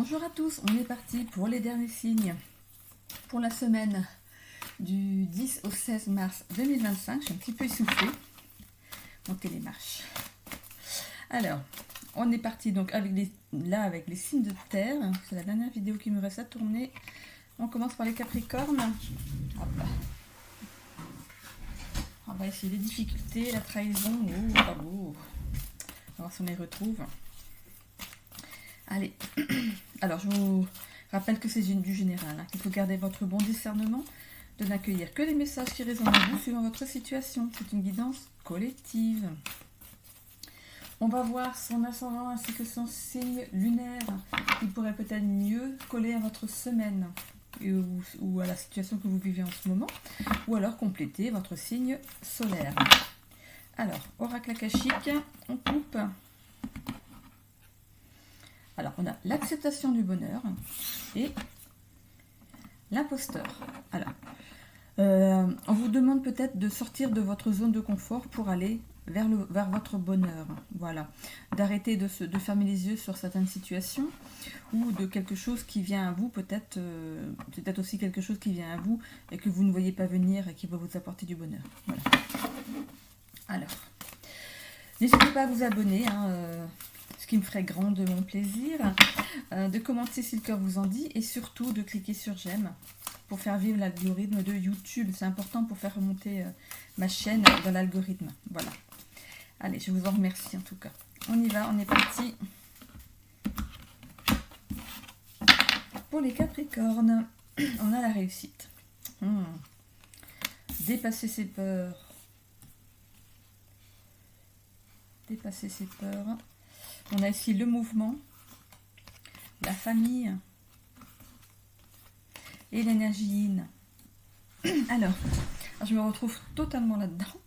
Bonjour à tous, on est parti pour les derniers signes pour la semaine du 10 au 16 mars 2025. Je suis un petit peu essoufflée. Montez les marches. Alors, on est parti donc avec les signes de terre. C'est la dernière vidéo qui me reste à tourner. On commence par les Capricornes. Hop là. On va essayer les difficultés, la trahison. Oh, pas beau. On va voir si on les retrouve. Allez, alors je vous rappelle que c'est du général, qu'il faut garder votre bon discernement, de n'accueillir que les messages qui résonnent en vous suivant votre situation. C'est une guidance collective. On va voir son ascendant ainsi que son signe lunaire qui pourrait peut-être mieux coller à votre semaine ou à la situation que vous vivez en ce moment, ou alors compléter votre signe solaire. Alors, oracle akashique, on coupe. Alors, on a l'acceptation du bonheur et l'imposteur. Alors, on vous demande peut-être de sortir de votre zone de confort pour aller vers votre bonheur. Voilà. D'arrêter de fermer les yeux sur certaines situations ou de quelque chose qui vient à vous, peut-être aussi quelque chose qui vient à vous et que vous ne voyez pas venir et qui va vous apporter du bonheur. Voilà. Alors, n'hésitez pas à vous abonner, ce qui me ferait grand de mon plaisir, de commenter si le cœur vous en dit et surtout de cliquer sur j'aime pour faire vivre l'algorithme de YouTube. C'est important pour faire remonter ma chaîne dans l'algorithme. Voilà. Allez, je vous en remercie en tout cas. On y va, on est parti. Pour les Capricornes, on a la réussite. Dépasser ses peurs. Dépasser ses peurs. On a ici le mouvement, la famille et l'énergie yin. Alors, je me retrouve totalement là-dedans.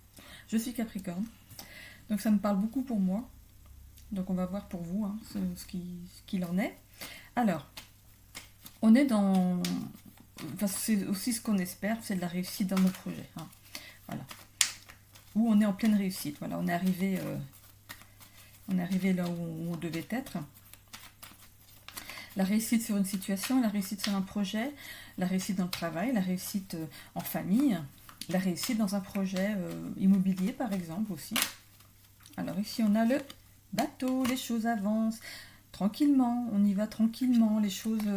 Je suis Capricorne, donc ça me parle beaucoup pour moi. Donc on va voir pour vous ce qu'il en est. Alors, on est dans... Enfin, c'est aussi ce qu'on espère, c'est de la réussite dans nos projets. Voilà. Où on est en pleine réussite. Voilà, on est arrivé... là où on devait être. La réussite sur une situation, la réussite sur un projet, la réussite dans le travail, la réussite en famille, la réussite dans un projet immobilier par exemple aussi. Alors ici on a le bateau, les choses avancent tranquillement, on y va tranquillement, les choses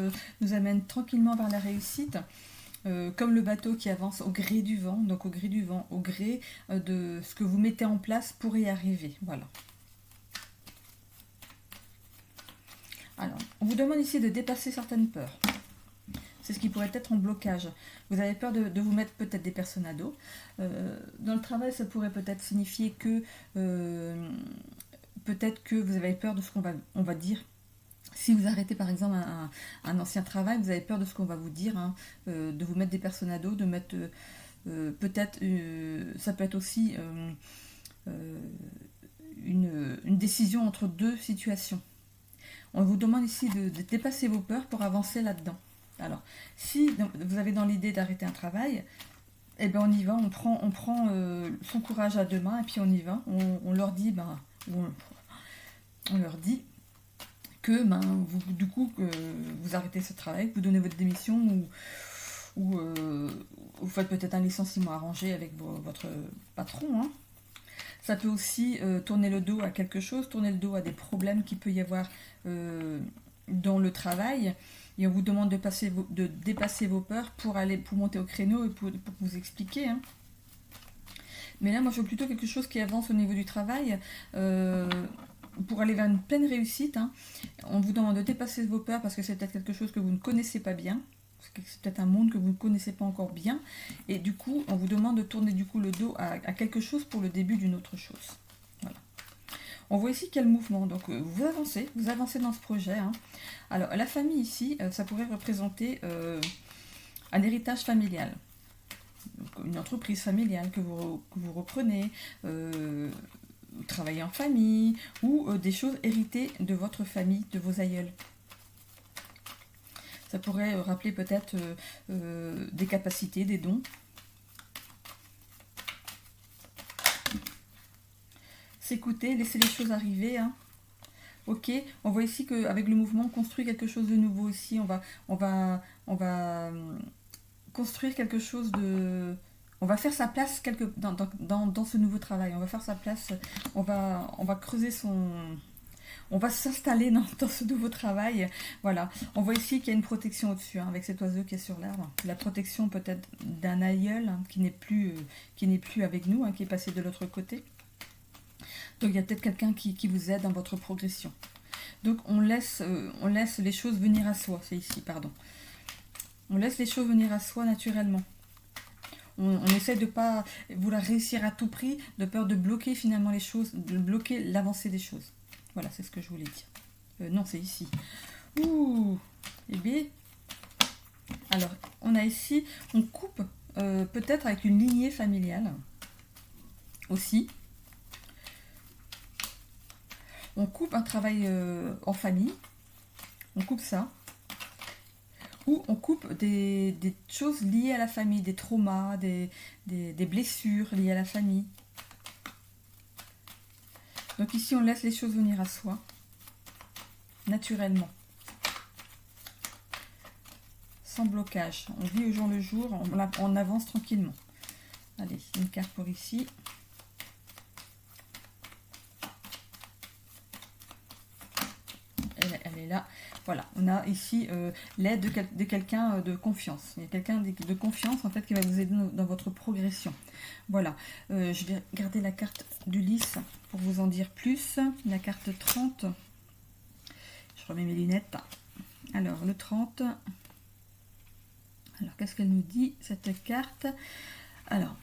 nous amènent tranquillement vers la réussite. Comme le bateau qui avance au gré du vent, donc au gré du vent, au gré de ce que vous mettez en place pour y arriver. Voilà. Alors, on vous demande ici de dépasser certaines peurs. C'est ce qui pourrait être en blocage. Vous avez peur de vous mettre peut-être des personnes à dos. Dans le travail, ça pourrait peut-être signifier que peut-être que vous avez peur de ce qu'on va dire. Si vous arrêtez par exemple un ancien travail, vous avez peur de ce qu'on va vous dire, de vous mettre des personnes à dos, de mettre peut-être, ça peut être aussi une décision entre deux situations. On vous demande ici de dépasser vos peurs pour avancer là-dedans. Alors, si vous avez dans l'idée d'arrêter un travail, eh bien on y va, on prend son courage à deux mains et puis on y va. On leur dit, on leur dit que du coup, vous arrêtez ce travail, que vous donnez votre démission ou vous faites peut-être un licenciement arrangé avec votre patron. Ça peut aussi tourner le dos à quelque chose, tourner le dos à des problèmes qu'il peut y avoir dans le travail. Et on vous demande de dépasser vos peurs pour monter au créneau et pour vous expliquer. Mais là, moi, je veux plutôt quelque chose qui avance au niveau du travail pour aller vers une pleine réussite. On vous demande de dépasser vos peurs parce que c'est peut-être quelque chose que vous ne connaissez pas bien. C'est peut-être un monde que vous ne connaissez pas encore bien. Et du coup, on vous demande de tourner du coup le dos à quelque chose pour le début d'une autre chose. Voilà. On voit ici quel mouvement. Donc, vous avancez dans ce projet. Alors, la famille ici, ça pourrait représenter un héritage familial. Donc, une entreprise familiale que vous reprenez, vous travaillez en famille, ou des choses héritées de votre famille, de vos aïeuls. Ça pourrait rappeler peut-être des capacités, des dons. S'écouter, laisser les choses arriver. Ok, on voit ici qu'avec le mouvement, on construit quelque chose de nouveau ici. On va construire quelque chose de... On va faire sa place dans ce nouveau travail. On va faire sa place. On va creuser son... On va s'installer dans ce nouveau travail. Voilà. On voit ici qu'il y a une protection au-dessus, hein, avec cet oiseau qui est sur l'arbre. La protection peut-être d'un aïeul, hein, qui n'est plus avec nous, hein, qui est passé de l'autre côté. Donc il y a peut-être quelqu'un qui vous aide dans votre progression. Donc on laisse les choses venir à soi. C'est ici, pardon. On laisse les choses venir à soi naturellement. On essaie de ne pas vouloir réussir à tout prix, de peur de bloquer finalement les choses, de bloquer l'avancée des choses. Voilà, c'est ce que je voulais dire. Non, c'est ici. Ouh, et bien. Alors, on a ici, on coupe peut-être avec une lignée familiale aussi. On coupe un travail en famille. On coupe ça. Ou on coupe des choses liées à la famille, des traumas, des blessures liées à la famille. Donc ici, on laisse les choses venir à soi, naturellement, sans blocage. On vit au jour le jour, on avance tranquillement. Allez, une carte pour ici. Elle est là. Voilà, on a ici l'aide de quelqu'un de confiance. Il y a quelqu'un de confiance en fait qui va vous aider dans votre progression. Voilà, je vais garder la carte d'Ulysse pour vous en dire plus. La carte 30. Je remets mes lunettes. Alors, le 30. Alors, qu'est-ce qu'elle nous dit, cette carte? Alors...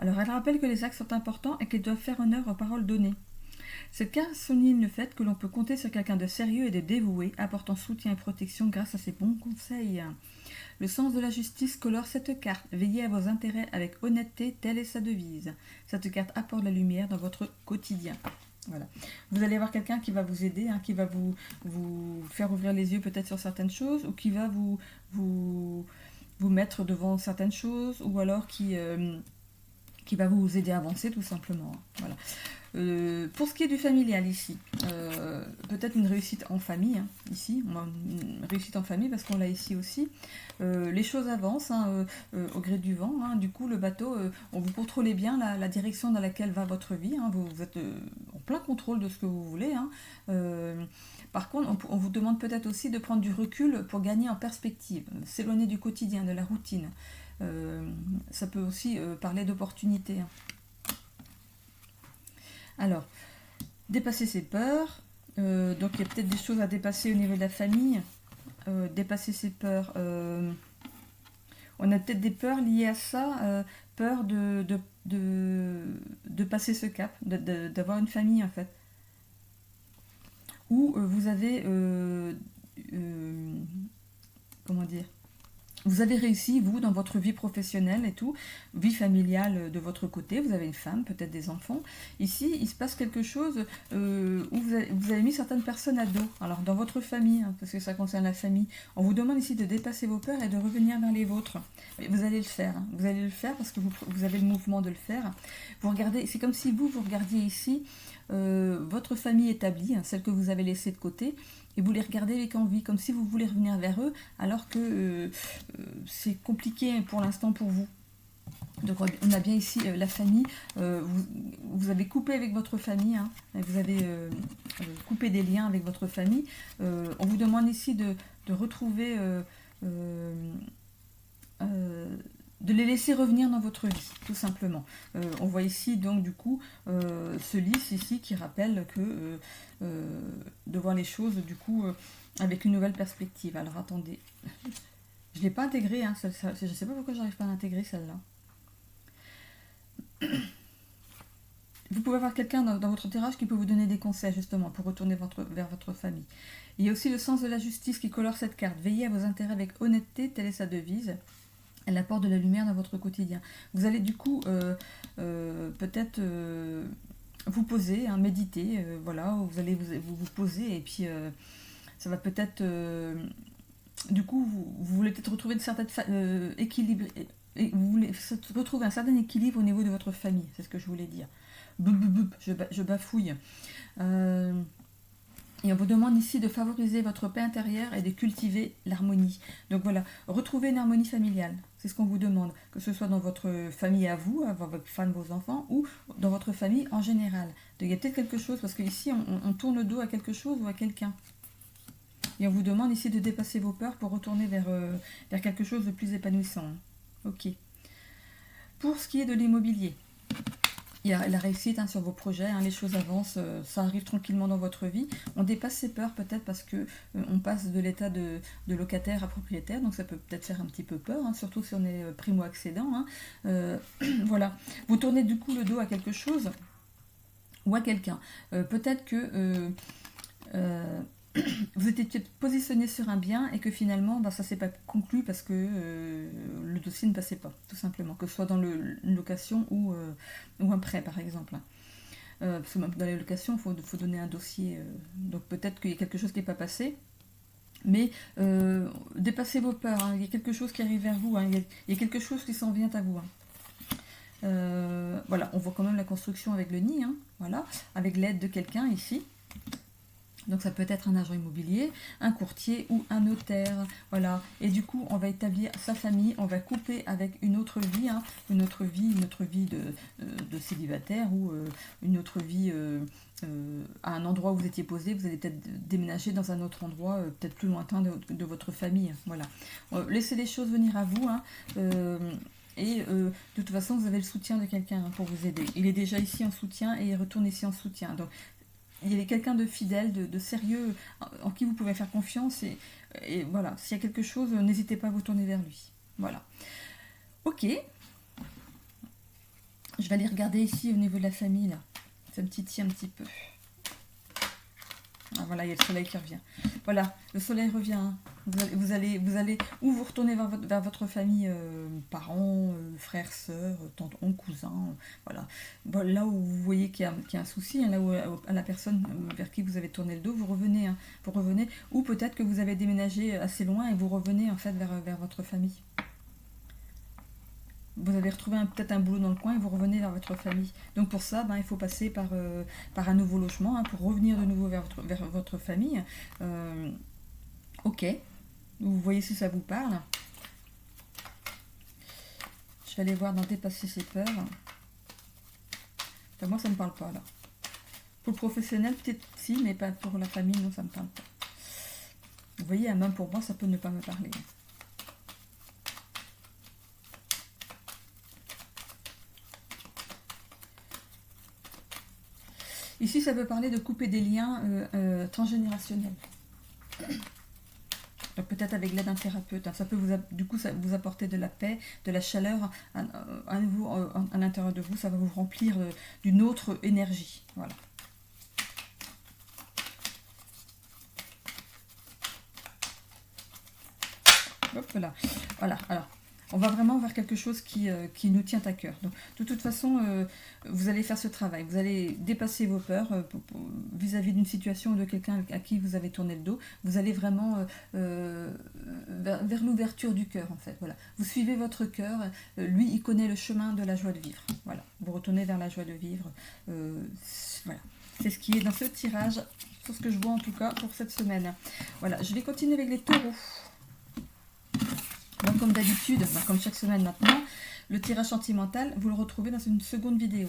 Alors, elle rappelle que les actes sont importants et qu'ils doivent faire honneur aux paroles données. Cette carte souligne le fait que l'on peut compter sur quelqu'un de sérieux et de dévoué, apportant soutien et protection grâce à ses bons conseils. Le sens de la justice colore cette carte. Veillez à vos intérêts avec honnêteté, telle est sa devise. Cette carte apporte la lumière dans votre quotidien. Voilà. Vous allez avoir quelqu'un qui va vous aider, hein, qui va vous faire ouvrir les yeux peut-être sur certaines choses, ou qui va vous mettre devant certaines choses, ou alors qui va vous aider à avancer tout simplement. Voilà. Pour ce qui est du familial ici, peut-être une réussite en famille, hein, ici, une réussite en famille parce qu'on l'a ici aussi. Les choses avancent hein, au gré du vent, hein. Du coup le bateau, vous contrôlez bien la direction dans laquelle va votre vie, hein. Vous êtes en plein contrôle de ce que vous voulez. Hein. Par contre, on vous demande peut-être aussi de prendre du recul pour gagner en perspective, s'éloigner du quotidien, de la routine. Ça peut aussi parler d'opportunités. Hein. Alors, dépasser ses peurs. Donc, il y a peut-être des choses à dépasser au niveau de la famille. Dépasser ses peurs. On a peut-être des peurs liées à ça. Peur de passer ce cap, d'avoir une famille, en fait. Ou vous avez... comment dire ? Vous avez réussi, vous, dans votre vie professionnelle et tout, vie familiale de votre côté, vous avez une femme, peut-être des enfants. Ici, il se passe quelque chose où vous avez mis certaines personnes à dos. Alors, dans votre famille, hein, parce que ça concerne la famille, on vous demande ici de dépasser vos peurs et de revenir vers les vôtres. Mais vous allez le faire. Hein. Vous allez le faire parce que vous avez le mouvement de le faire. Vous regardez, c'est comme si vous regardiez ici votre famille établie, hein, celle que vous avez laissée de côté, et vous les regardez avec envie, comme si vous voulez revenir vers eux, alors que c'est compliqué pour l'instant pour vous. Donc on a bien ici la famille, vous avez coupé avec votre famille, hein, vous avez coupé des liens avec votre famille. On vous demande ici de retrouver... de les laisser revenir dans votre vie, tout simplement. On voit ici donc du coup ce lys ici qui rappelle que de voir les choses du coup avec une nouvelle perspective. Alors attendez, je ne l'ai pas intégrée, hein, je ne sais pas pourquoi j'arrive pas à l'intégrer celle-là. Vous pouvez avoir quelqu'un dans votre entourage qui peut vous donner des conseils justement pour retourner vers votre famille. Il y a aussi le sens de la justice qui colore cette carte. Veillez à vos intérêts avec honnêteté, telle est sa devise. Elle apporte de la lumière dans votre quotidien. Vous allez du coup peut-être vous poser, hein, méditer, voilà, vous allez vous poser et puis ça va peut-être, du coup, vous voulez peut-être retrouver une certaine vous voulez retrouver un certain équilibre au niveau de votre famille, c'est ce que je voulais dire. Je bafouille. Et on vous demande ici de favoriser votre paix intérieure et de cultiver l'harmonie. Donc voilà, retrouver une harmonie familiale. C'est ce qu'on vous demande, que ce soit dans votre famille à vous, avec votre femme, vos enfants, ou dans votre famille en général. Donc il y a peut-être quelque chose, parce qu'ici on tourne le dos à quelque chose ou à quelqu'un. Et on vous demande ici de dépasser vos peurs pour retourner vers quelque chose de plus épanouissant. Ok. Pour ce qui est de l'immobilier, il y a la réussite sur vos projets, les choses avancent, ça arrive tranquillement dans votre vie. On dépasse ses peurs peut-être parce que on passe de l'état de locataire à propriétaire, donc ça peut peut-être faire un petit peu peur, surtout si on est primo-accédant. Voilà, vous tournez du coup le dos à quelque chose ou à quelqu'un. Peut-être que vous étiez positionné sur un bien et que finalement ça ne s'est pas conclu parce que le dossier ne passait pas, tout simplement, que ce soit dans une location ou un prêt par exemple. Parce que même dans les locations, il faut donner un dossier, donc peut-être qu'il y a quelque chose qui n'est pas passé. Mais dépassez vos peurs, il y a quelque chose qui arrive vers vous, il y a quelque chose qui s'en vient à vous. Voilà, on voit quand même la construction avec le nid, voilà, avec l'aide de quelqu'un ici. Donc ça peut être un agent immobilier, un courtier ou un notaire. Voilà. Et du coup, on va établir sa famille, on va couper avec une autre vie, une autre vie de célibataire ou une autre vie à un endroit où vous étiez posé. Vous allez peut-être déménager dans un autre endroit, peut-être plus lointain de votre famille. Voilà. Laissez les choses venir à vous. Et de toute façon, vous avez le soutien de quelqu'un pour vous aider. Il est déjà ici en soutien et il retourne ici en soutien. Donc, il y a quelqu'un de fidèle, de sérieux, en qui vous pouvez faire confiance. Et voilà, s'il y a quelque chose, n'hésitez pas à vous tourner vers lui. Voilà. Ok. Je vais aller regarder ici au niveau de la famille, là. Ça me titille un petit peu. Ah, voilà, il y a le soleil qui revient. Voilà, le soleil revient. Vous allez ou vous retournez vers votre famille, parents, frères, sœurs, tantes, oncles, cousins. Voilà. Bon, là où vous voyez qu'il y a un souci, là où à la personne vers qui vous avez tourné le dos, vous revenez. Vous revenez. Ou peut-être que vous avez déménagé assez loin et vous revenez en fait vers votre famille. Vous avez retrouvé peut-être un boulot dans le coin et vous revenez vers votre famille. Donc pour ça, il faut passer par un nouveau logement pour revenir de nouveau vers votre famille. Ok. Vous voyez si ça vous parle. Je vais aller voir dans dépasser ses peurs. Enfin, moi, ça ne me parle pas là. Pour le professionnel, peut-être si, mais pas pour la famille, non, ça ne me parle pas. Vous voyez, même pour moi, ça peut ne pas me parler. Ici, ça veut parler de couper des liens transgénérationnels. Donc peut-être avec l'aide d'un thérapeute. Ça peut vous apporter de la paix, de la chaleur à nouveau à l'intérieur de vous. Ça va vous remplir d'une autre énergie. Voilà. Hop là. Voilà. Alors. On va vraiment vers quelque chose qui nous tient à cœur. Donc, de toute façon, vous allez faire ce travail. Vous allez dépasser vos peurs vis-à-vis d'une situation ou de quelqu'un à qui vous avez tourné le dos. Vous allez vraiment vers l'ouverture du cœur, en fait. Voilà. Vous suivez votre cœur. Lui, il connaît le chemin de la joie de vivre. Voilà. Vous retournez vers la joie de vivre. Voilà. C'est ce qui est dans ce tirage, sur ce que je vois en tout cas pour cette semaine. Voilà. Je vais continuer avec les taureaux. Donc comme d'habitude, comme chaque semaine maintenant, le tirage sentimental, vous le retrouvez dans une seconde vidéo.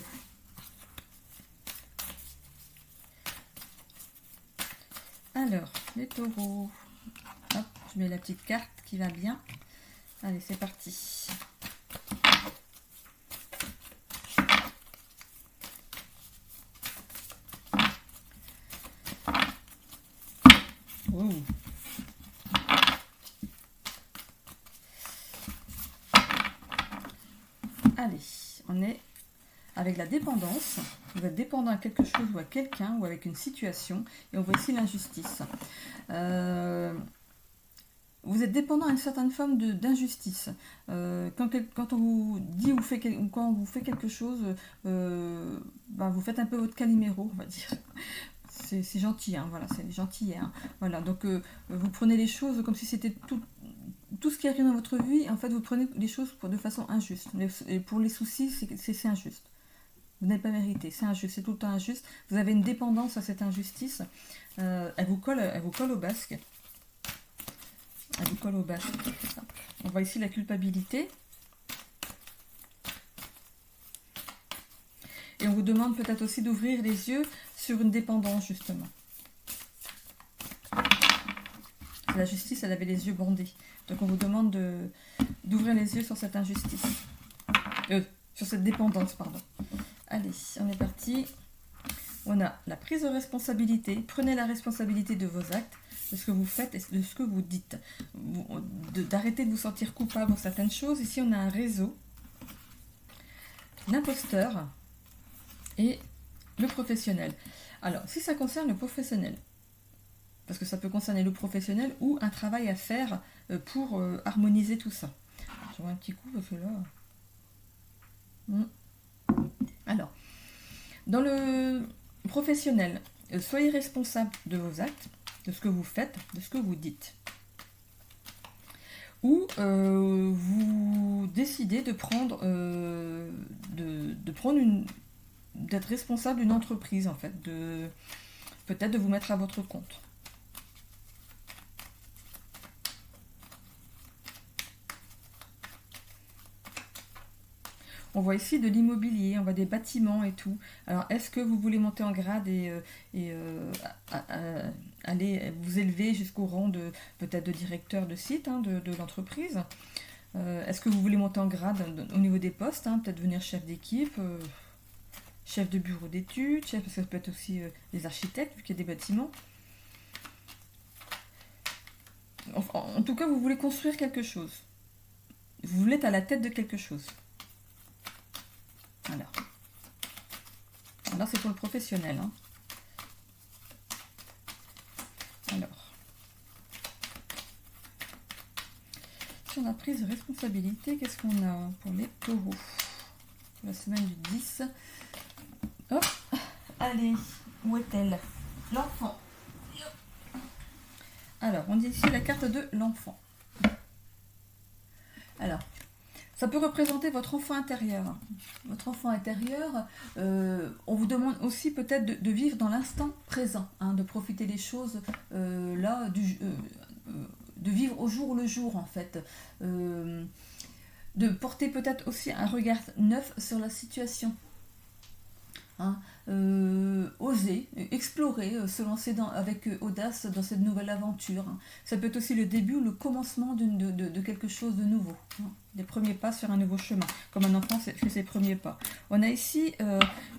Alors, les taureaux. Hop, je mets la petite carte qui va bien. Allez, c'est parti. Oh. Allez, on est avec la dépendance. Vous êtes dépendant à quelque chose ou à quelqu'un ou avec une situation. Et on voit ici l'injustice. Vous êtes dépendant à une certaine forme d'injustice. Quand on vous dit ou quand on vous fait quelque chose, vous faites un peu votre Calimero, on va dire. C'est gentil, voilà, c'est gentil. Voilà, donc vous prenez les choses comme si c'était tout tout ce qui arrive dans votre vie, en fait, vous prenez les choses de façon injuste. Et pour les soucis, c'est injuste. Vous n'avez pas mérité, c'est injuste, c'est tout le temps injuste. Vous avez une dépendance à cette injustice. Elle vous colle au basque. Elle vous colle au basque. On voit ici la culpabilité. Et on vous demande peut-être aussi d'ouvrir les yeux sur une dépendance, justement. La justice, elle avait les yeux bandés. Donc on vous demande d'ouvrir les yeux sur cette injustice. Sur cette dépendance, pardon. Allez, on est parti. On a la prise de responsabilité. Prenez la responsabilité de vos actes, de ce que vous faites et de ce que vous dites. D'arrêter de vous sentir coupable pour certaines choses. Ici, on a un réseau. L'imposteur et le professionnel. Alors, si ça concerne le professionnel, parce que ça peut concerner le professionnel ou un travail à faire pour harmoniser tout ça. Je vois un petit coup parce que là... Alors, dans le professionnel, soyez responsable de vos actes, de ce que vous faites, de ce que vous dites. Ou vous décidez de prendre, d'être responsable d'une entreprise, en fait, peut-être de vous mettre à votre compte. On voit ici de l'immobilier, on voit des bâtiments et tout. Alors, est-ce que vous voulez monter en grade et aller vous élever jusqu'au rang de peut-être de directeur de site de l'entreprise? Est-ce que vous voulez monter en grade au niveau des postes, peut-être devenir chef d'équipe, chef de bureau d'études, parce que ça peut être aussi des architectes, vu qu'il y a des bâtiments. En tout cas, vous voulez construire quelque chose. Vous voulez être à la tête de quelque chose. Alors c'est pour le professionnel. Alors, sur la prise de responsabilité, qu'est-ce qu'on a pour les taureaux? La semaine du 10. Hop, allez, où est-elle? L'enfant. Alors, on dit ici la carte de l'enfant. Alors, ça peut représenter votre enfant intérieur. Votre enfant intérieur, on vous demande aussi peut-être de vivre dans l'instant présent, de profiter des choses de vivre au jour le jour en fait. De porter peut-être aussi un regard neuf sur la situation. Oser, explorer, se lancer avec audace dans cette nouvelle aventure. Ça peut être aussi le début ou le commencement de quelque chose de nouveau. Les premiers pas sur un nouveau chemin, comme un enfant fait ses premiers pas. On a ici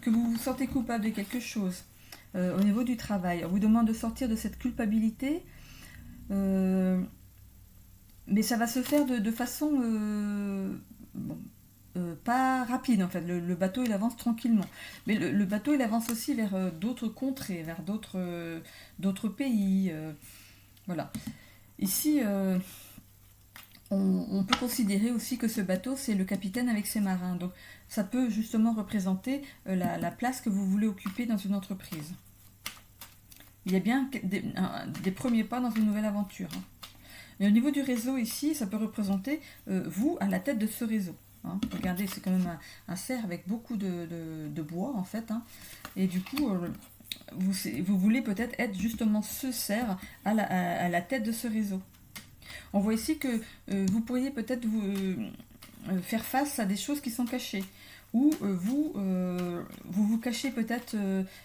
que vous vous sentez coupable de quelque chose au niveau du travail. On vous demande de sortir de cette culpabilité, mais ça va se faire de façon... pas rapide en fait, le bateau il avance tranquillement, mais le bateau il avance aussi vers d'autres contrées, vers d'autres pays, voilà. Ici on peut considérer aussi que ce bateau c'est le capitaine avec ses marins, donc ça peut justement représenter la place que vous voulez occuper dans une entreprise. Il y a bien des premiers pas dans une nouvelle aventure. Mais au niveau du réseau ici, ça peut représenter vous à la tête de ce réseau. Regardez, c'est quand même un cerf avec beaucoup de bois en fait. Et du coup, vous voulez peut-être être justement ce cerf à la tête de ce réseau. On voit ici que vous pourriez peut-être faire face à des choses qui sont cachées. Ou vous cachez peut-être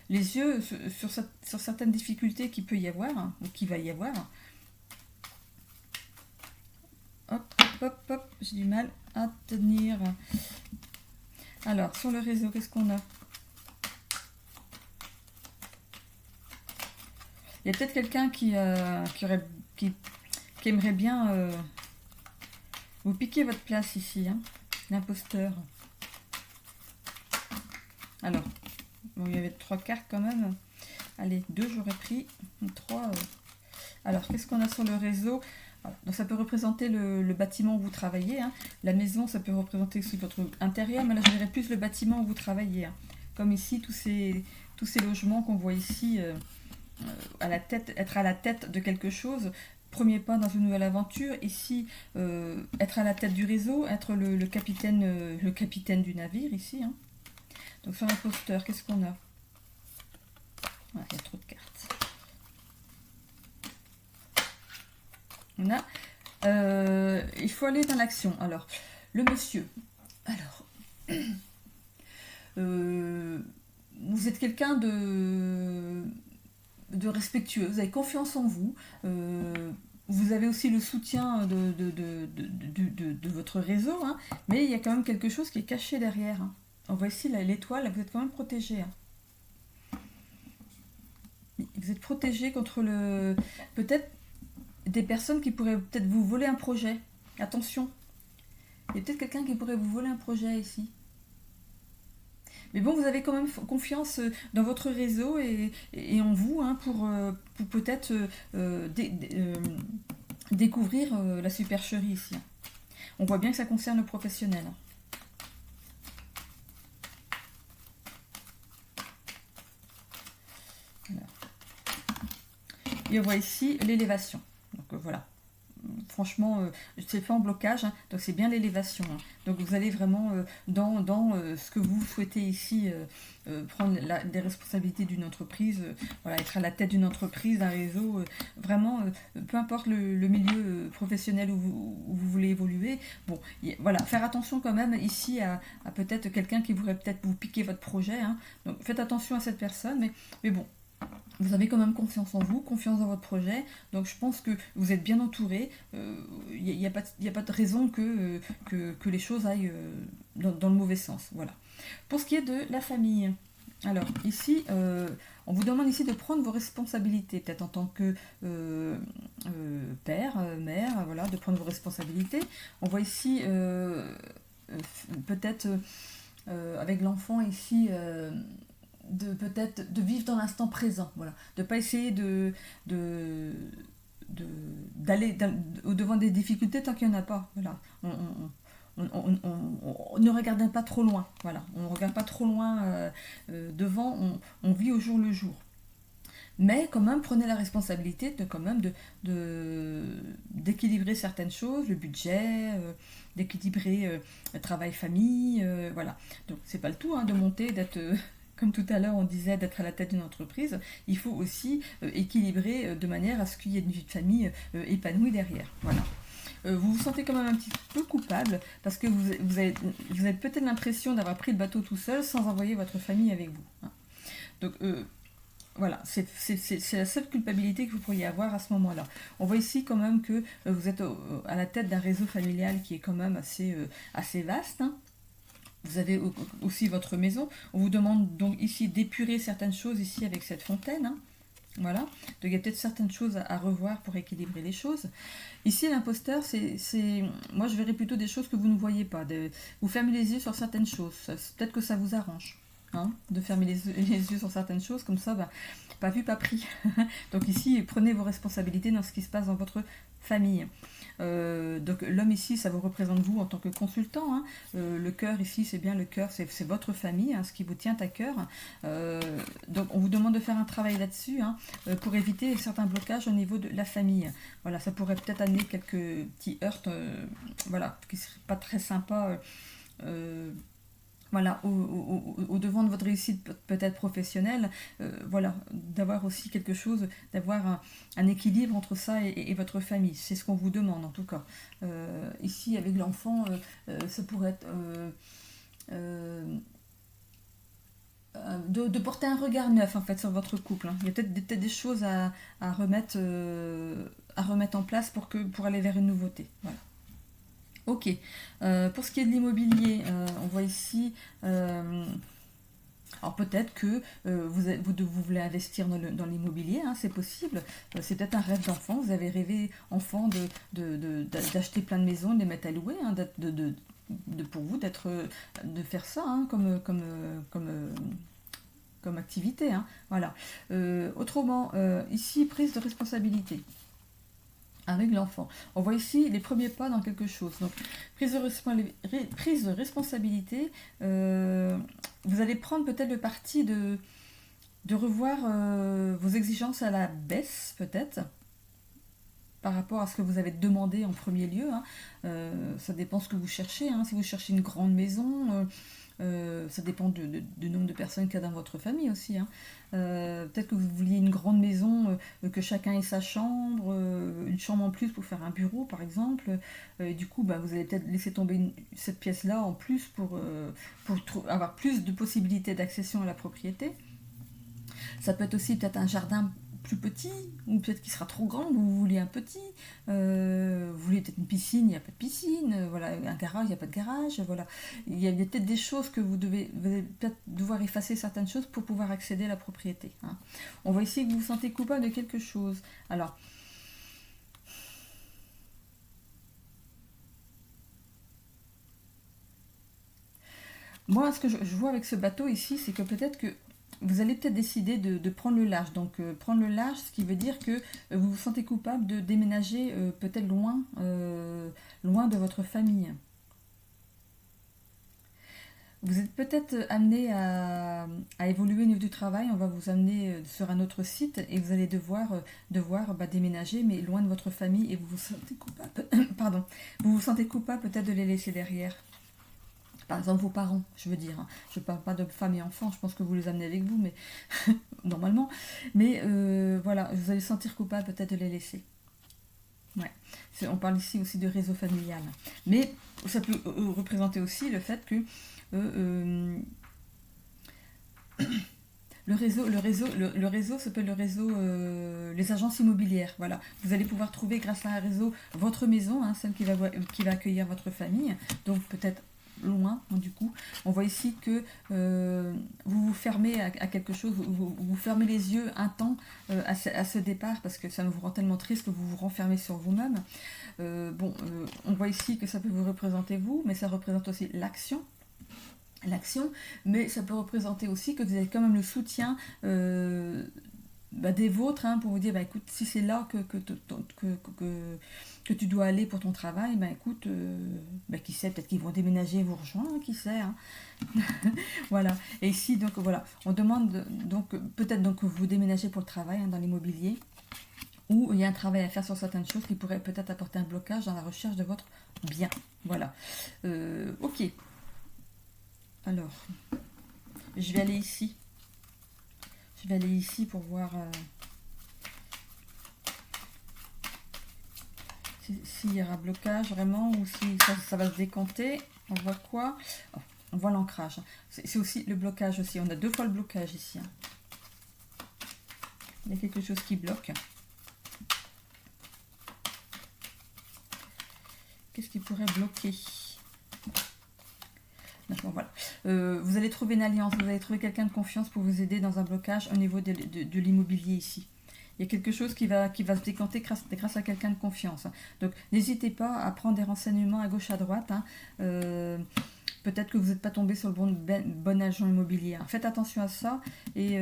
les yeux sur certaines difficultés qu'il peut y avoir, ou qu'il va y avoir. Hop, hop, hop, j'ai du mal à tenir. Alors, sur le réseau, qu'est-ce qu'on a? Il y a peut-être quelqu'un qui aimerait bien vous piquer votre place ici, l'imposteur. Alors, bon, il y avait 3 cartes quand même. Allez, 2 j'aurais pris, 3. Alors, qu'est-ce qu'on a sur le réseau? Donc ça peut représenter le bâtiment où vous travaillez. La maison, ça peut représenter aussi votre intérieur, mais là je dirais plus le bâtiment où vous travaillez. Comme ici, tous ces logements qu'on voit ici, être à la tête de quelque chose, premier pas dans une nouvelle aventure. Ici, être à la tête du réseau, être le capitaine du navire ici. Hein. Donc sur l'imposteur, qu'est-ce qu'on a? Il y a trop de cartes. On a, il faut aller dans l'action. Alors, le monsieur. Alors, vous êtes quelqu'un de respectueux, vous avez confiance en vous. Vous avez aussi le soutien de votre réseau, hein, mais il y a quand même quelque chose qui est caché derrière. Hein. On voit ici l'étoile, vous êtes quand même protégé. Hein. Vous êtes protégé contre peut-être des personnes qui pourraient peut-être vous voler un projet. Attention, il y a peut-être quelqu'un qui pourrait vous voler un projet ici. Mais bon, vous avez quand même confiance dans votre réseau et en vous hein, pour peut-être découvrir la supercherie ici. On voit bien que ça concerne le professionnel. Alors. Et on voit ici l'élévation. Donc voilà. Franchement, c'est fait en blocage, hein, donc c'est bien l'élévation. Hein. Donc vous allez vraiment dans ce que vous souhaitez ici, prendre des responsabilités d'une entreprise, voilà, être à la tête d'une entreprise, d'un réseau, vraiment, peu importe le milieu professionnel où vous voulez évoluer. Bon, voilà, faire attention quand même ici à peut-être quelqu'un qui voudrait peut-être vous piquer votre projet. Hein. Donc faites attention à cette personne, mais bon. Vous avez quand même confiance en vous, confiance dans votre projet, donc je pense que vous êtes bien entouré. Il n'y a pas de raison que les choses aillent dans le mauvais sens. Voilà. Pour ce qui est de la famille, alors ici, on vous demande ici de prendre vos responsabilités, peut-être en tant que père, mère, voilà, de prendre vos responsabilités. On voit ici peut-être avec l'enfant ici. Peut-être de vivre dans l'instant présent, voilà, de pas essayer d'aller au-devant des difficultés tant qu'il n'y en a pas, voilà. On ne regarde pas trop loin, voilà, on ne regarde pas trop loin devant, on vit au jour le jour. Mais quand même, prenez la responsabilité d'équilibrer certaines choses, le budget, d'équilibrer le travail-famille, voilà. Donc c'est pas le tout hein, de monter, d'être comme tout à l'heure on disait, d'être à la tête d'une entreprise, il faut aussi équilibrer de manière à ce qu'il y ait une vie de famille épanouie derrière. Voilà. Vous vous sentez quand même un petit peu coupable parce que vous avez peut-être l'impression d'avoir pris le bateau tout seul sans envoyer votre famille avec vous. Hein. Donc voilà, c'est la seule culpabilité que vous pourriez avoir à ce moment-là. On voit ici quand même que vous êtes à la tête d'un réseau familial qui est quand même assez vaste. Hein. Vous avez aussi votre maison. On vous demande donc ici d'épurer certaines choses ici avec cette fontaine. Hein. Voilà. Donc il y a peut-être certaines choses à revoir pour équilibrer les choses. Ici, l'imposteur, moi je verrais plutôt des choses que vous ne voyez pas. Vous fermez les yeux sur certaines choses. Peut-être que ça vous arrange. Hein, de fermer les yeux sur certaines choses. Comme ça, pas vu, pas pris. Donc ici, prenez vos responsabilités dans ce qui se passe dans votre famille. Donc l'homme ici, ça vous représente vous en tant que consultant. Hein. Le cœur ici, c'est bien le cœur, c'est votre famille, hein, ce qui vous tient à cœur. Donc on vous demande de faire un travail là-dessus hein, pour éviter certains blocages au niveau de la famille. Voilà, ça pourrait peut-être amener quelques petits heurts, voilà, qui ne seraient pas très sympas. Voilà, au devant de votre réussite peut-être professionnelle, voilà, d'avoir aussi quelque chose, d'avoir un équilibre entre ça et votre famille. C'est ce qu'on vous demande en tout cas. Ici, avec l'enfant, ça pourrait être de porter un regard neuf en fait sur votre couple. Hein. Il y a peut-être des choses à remettre en place pour aller vers une nouveauté. Voilà. Ok, pour ce qui est de l'immobilier, on voit ici, alors peut-être que vous voulez investir dans l'immobilier, hein, c'est possible, c'est peut-être un rêve d'enfant, vous avez rêvé enfant d'acheter plein de maisons, de les mettre à louer, hein, pour vous de faire ça hein, comme activité. Hein, voilà. Autrement, ici, prise de responsabilité. Avec l'enfant. On voit ici les premiers pas dans quelque chose. Donc, prise de responsabilité, vous allez prendre peut-être le parti de revoir vos exigences à la baisse, peut-être. par rapport à ce que vous avez demandé en premier lieu. Hein. Ça dépend ce que vous cherchez. Hein. Si vous cherchez une grande maison, ça dépend du nombre de personnes qu'il y a dans votre famille aussi. Hein. Peut-être que vous vouliez une grande maison, que chacun ait sa chambre, une chambre en plus pour faire un bureau par exemple. Du coup, bah, vous allez peut-être laisser tomber cette pièce-là en plus pour avoir plus de possibilités d'accession à la propriété. Ça peut être aussi peut-être un jardin plus petit, ou peut-être qu'il sera trop grand, vous voulez un petit, vous voulez peut-être une piscine, il n'y a pas de piscine, voilà, un garage, il n'y a pas de garage, voilà. Il y a peut-être des choses que vous allez peut-être devoir effacer certaines choses pour pouvoir accéder à la propriété. Hein. On voit ici que vous vous sentez coupable de quelque chose. Alors, moi, ce que je vois avec ce bateau ici, c'est que peut-être que vous allez peut-être décider de prendre le large. Donc, prendre le large, ce qui veut dire que vous vous sentez coupable de déménager peut-être loin de votre famille. Vous êtes peut-être amené à évoluer au niveau du travail. On va vous amener sur un autre site et vous allez devoir déménager, mais loin de votre famille, et vous vous sentez coupable. Pardon. Vous vous sentez coupable peut-être de les laisser derrière. Par exemple, vos parents, je veux dire. Hein. Je ne parle pas de femmes et enfants, je pense que vous les amenez avec vous, mais normalement. Mais voilà, vous allez sentir coupable peut-être de les laisser. Ouais. On parle ici aussi de réseau familial. Mais ça peut représenter aussi le fait que le réseau s'appelle le réseau, les agences immobilières. Voilà. Vous allez pouvoir trouver grâce à un réseau votre maison, hein, celle qui va accueillir votre famille. Donc peut-être loin, hein, du coup. On voit ici que vous vous fermez à quelque chose, vous fermez les yeux un temps à ce départ, parce que ça vous rend tellement triste que vous vous renfermez sur vous-même. On voit ici que ça peut vous représenter vous, mais ça représente aussi l'action, mais ça peut représenter aussi que vous avez quand même le soutien des vôtres, hein, pour vous dire, écoute, si c'est là que tu dois aller pour ton travail, écoute, qui sait, peut-être qu'ils vont déménager et vous rejoindre, hein, qui sait. Hein. Voilà. Et ici, donc voilà, on demande donc peut-être donc que vous déménagez pour le travail, hein, dans l'immobilier, ou il y a un travail à faire sur certaines choses qui pourrait peut-être apporter un blocage dans la recherche de votre bien. Voilà. Ok. Alors, je vais aller ici. Je vais aller ici pour voir s'il y aura blocage vraiment, ou si ça va se décanter. On voit quoi? Oh, on voit l'ancrage. C'est aussi le blocage aussi. On a 2 fois le blocage ici. Hein. Il y a quelque chose qui bloque. Qu'est-ce qui pourrait bloquer? D'accord, voilà. Vous allez trouver une alliance, vous allez trouver quelqu'un de confiance pour vous aider dans un blocage au niveau de l'immobilier ici. Il y a quelque chose qui va se décanter grâce à quelqu'un de confiance. Donc n'hésitez pas à prendre des renseignements à gauche à droite. Hein. Peut-être que vous n'êtes pas tombé sur le bon agent immobilier. Hein. Faites attention à ça, et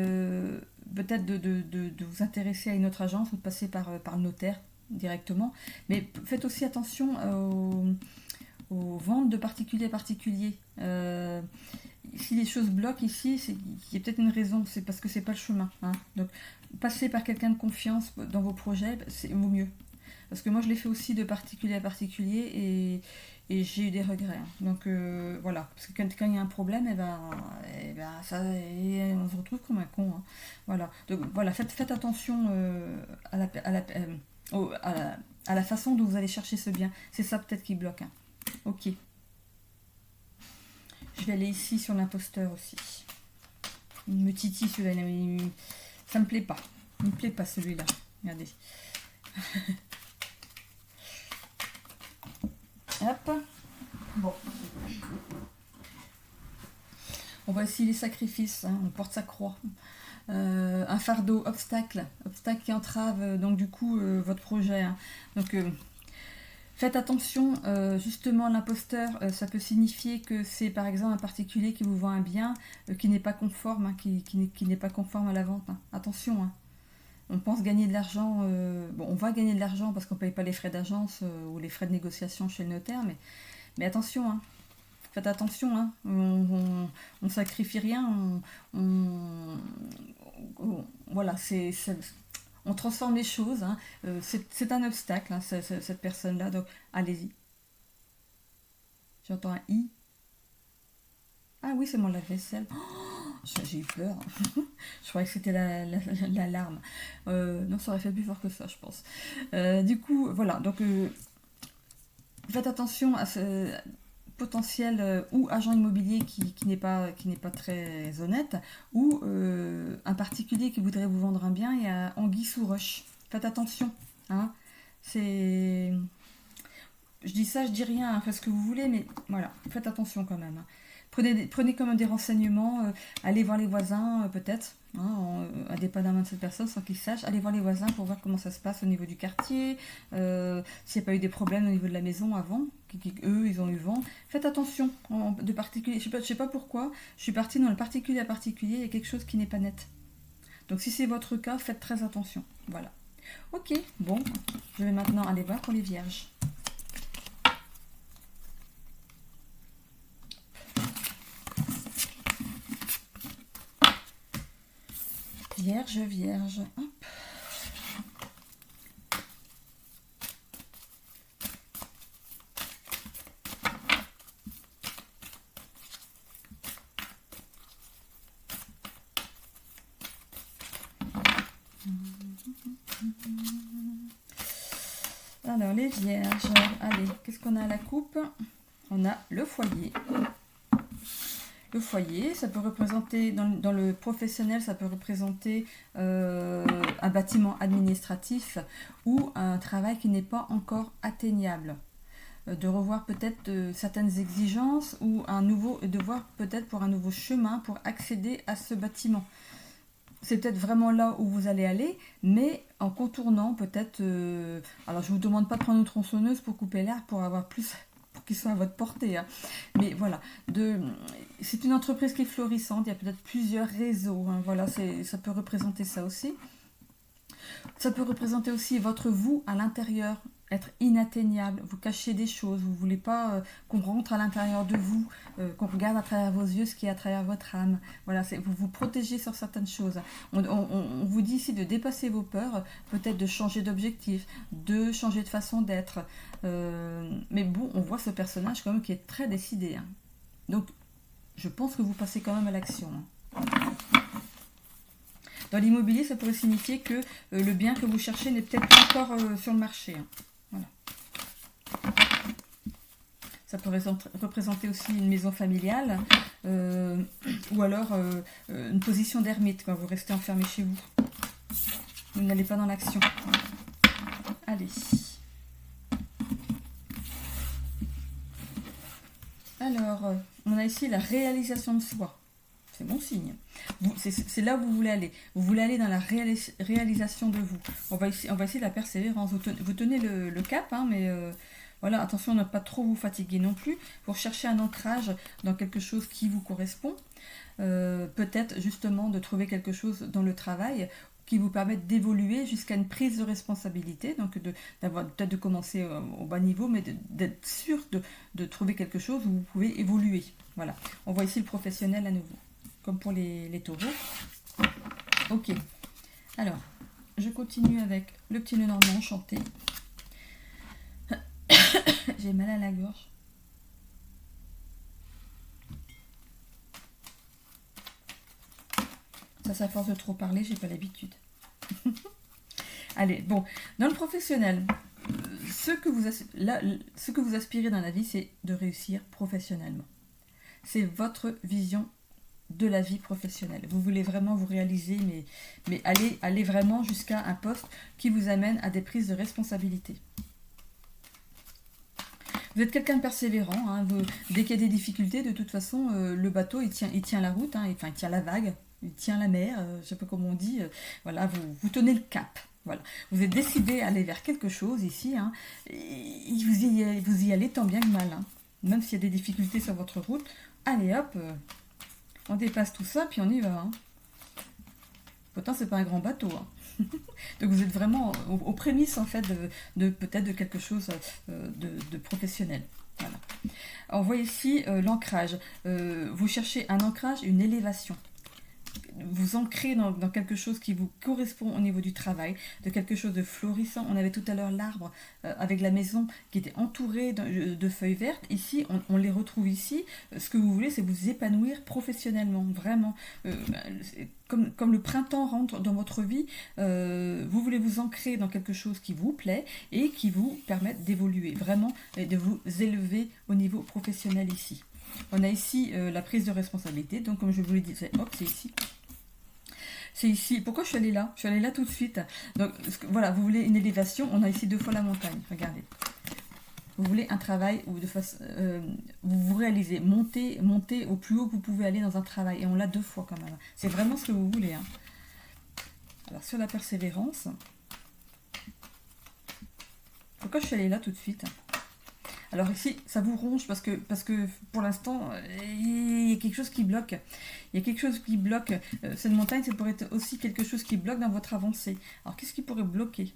peut-être de vous intéresser à une autre agence ou de passer par le notaire directement. Mais faites aussi attention aux ventes de particulier à particulier. Si les choses bloquent ici, il y a peut-être une raison, c'est parce que c'est pas le chemin. Hein. Donc, passer par quelqu'un de confiance dans vos projets, c'est vaut mieux. Parce que moi, je l'ai fait aussi de particulier à particulier, et j'ai eu des regrets. Hein. Donc, voilà. Parce que quand il y a un problème, on se retrouve comme un con. Hein. Voilà. Donc, voilà, faites attention à la façon dont vous allez chercher ce bien. C'est ça peut-être qui bloque. Hein. Ok. Je vais aller ici sur l'imposteur aussi. Il me titille celui-là. Ça me plaît pas. Il me plaît pas celui-là. Regardez. Hop. Bon. On voit ici les sacrifices. Hein. On porte sa croix. Un fardeau, obstacle qui entrave donc du coup votre projet. Hein. Donc faites attention, justement, l'imposteur, ça peut signifier que c'est par exemple un particulier qui vous vend un bien qui n'est pas conforme, hein, qui n'est pas conforme à la vente. Hein. Attention, hein. On pense gagner de l'argent, on va gagner de l'argent parce qu'on ne paye pas les frais d'agence ou les frais de négociation chez le notaire, mais attention, hein. Faites attention, hein. On ne sacrifie rien, voilà, on transforme les choses. Hein. C'est un obstacle, hein, cette personne-là. Donc, allez-y. J'entends un i. Ah oui, c'est mon lave-vaisselle. Oh, j'ai eu peur. Je croyais que c'était l'alarme. Non, ça aurait fait plus fort que ça, je pense. Du coup, voilà. Donc, faites attention à ce potentiel ou agent immobilier qui n'est pas très honnête, ou un particulier qui voudrait vous vendre un bien et à anguille sous roche. Faites attention. Hein. C'est... Je dis ça, je dis rien, hein, faites ce que vous voulez, mais voilà, faites attention quand même. Hein. Prenez quand même des renseignements, allez voir les voisins peut-être, hein, indépendamment de cette personne, sans qu'ils sachent. Allez voir les voisins pour voir comment ça se passe au niveau du quartier, s'il n'y a pas eu des problèmes au niveau de la maison avant, eux ils ont eu vent. Faites attention de particulier. Je sais pas pourquoi, je suis partie dans le particulier à particulier, il y a quelque chose qui n'est pas net. Donc si c'est votre cas, faites très attention. Voilà. Ok, bon, je vais maintenant aller voir pour les vierges. Vierge. Hop. Alors les vierges, allez, qu'est-ce qu'on a à la coupe? On a le foyer. Le foyer, ça peut représenter, dans le professionnel, ça peut représenter un bâtiment administratif ou un travail qui n'est pas encore atteignable. De revoir peut-être certaines exigences ou de voir peut-être pour un nouveau chemin pour accéder à ce bâtiment. C'est peut-être vraiment là où vous allez aller, mais en contournant peut-être... alors je ne vous demande pas de prendre une tronçonneuse pour couper l'herbe pour avoir plus... pour qu'ils soient à votre portée. Hein. Mais voilà, c'est une entreprise qui est florissante, il y a peut-être plusieurs réseaux. Hein. Voilà, ça peut représenter ça aussi. Ça peut représenter aussi votre vous à l'intérieur, être inatteignable, vous cachez des choses, vous ne voulez pas qu'on rentre à l'intérieur de vous, qu'on regarde à travers vos yeux ce qui est à travers votre âme. Voilà, vous vous protégez sur certaines choses. On vous dit ici de dépasser vos peurs, peut-être de changer d'objectif, de changer de façon d'être. Mais bon, on voit ce personnage quand même qui est très décidé. Hein. Donc, je pense que vous passez quand même à l'action. Hein. Dans l'immobilier, ça pourrait signifier que le bien que vous cherchez n'est peut-être pas encore sur le marché. Hein. Voilà. Ça peut représenter aussi une maison familiale ou alors une position d'ermite quand vous restez enfermé chez vous. Vous n'allez pas dans l'action. Allez. Alors, on a ici la réalisation de soi. C'est bon signe. C'est là où vous voulez aller. Vous voulez aller dans la réalisation de vous. On va essayer de la persévérance. Vous tenez le cap, hein, mais voilà, attention à ne pas trop vous fatiguer non plus. Vous recherchez un ancrage dans quelque chose qui vous correspond. Peut-être justement de trouver quelque chose dans le travail qui vous permette d'évoluer jusqu'à une prise de responsabilité, donc peut-être de commencer au bas niveau, mais d'être sûr de trouver quelque chose où vous pouvez évoluer. Voilà. On voit ici le professionnel à nouveau, comme pour les taureaux. Ok. Alors, je continue avec le petit nœud normand chanté. J'ai mal à la gorge. Ça, c'est à force de trop parler, j'ai pas l'habitude. Allez, bon, dans le professionnel, ce que vous aspirez dans la vie, c'est de réussir professionnellement. C'est votre vision de la vie professionnelle. Vous voulez vraiment vous réaliser, mais aller vraiment jusqu'à un poste qui vous amène à des prises de responsabilité. Vous êtes quelqu'un de persévérant, hein, dès qu'il y a des difficultés, de toute façon, le bateau, il tient la route, hein, il tient la vague, il tient la mer, je ne sais pas comment on dit, voilà, vous tenez le cap. Voilà. Vous êtes décidé à aller vers quelque chose ici, hein, et vous y allez tant bien que mal. Hein. Même s'il y a des difficultés sur votre route, allez hop, on dépasse tout ça, puis on y va. Hein. Pourtant, c'est pas un grand bateau. Hein. Donc vous êtes vraiment aux prémices en fait peut-être de quelque chose de professionnel. Voilà. On voit ici l'ancrage. Vous cherchez un ancrage, une élévation. vous ancrer dans quelque chose qui vous correspond au niveau du travail, de quelque chose de florissant. On avait tout à l'heure l'arbre avec la maison qui était entourée de feuilles vertes. Ici, on les retrouve ici. Ce que vous voulez, c'est vous épanouir professionnellement, vraiment. Comme le printemps rentre dans votre vie, vous voulez vous ancrer dans quelque chose qui vous plaît et qui vous permette d'évoluer, vraiment, et de vous élever au niveau professionnel ici. On a ici la prise de responsabilité, donc comme je vous l'ai dit, c'est ici. C'est ici. Pourquoi je suis allée là? Je suis allée là tout de suite. Donc voilà, vous voulez une élévation, on a ici 2 fois la montagne, regardez. Vous voulez un travail où vous vous réalisez, montez au plus haut que vous pouvez aller dans un travail. Et on l'a 2 fois quand même. C'est vraiment ce que vous voulez. Hein. Alors sur la persévérance, pourquoi je suis allée là tout de suite? Alors ici, ça vous ronge parce que pour l'instant, il y a quelque chose qui bloque. Il y a quelque chose qui bloque. Cette montagne, ça pourrait être aussi quelque chose qui bloque dans votre avancée. Alors qu'est-ce qui pourrait bloquer?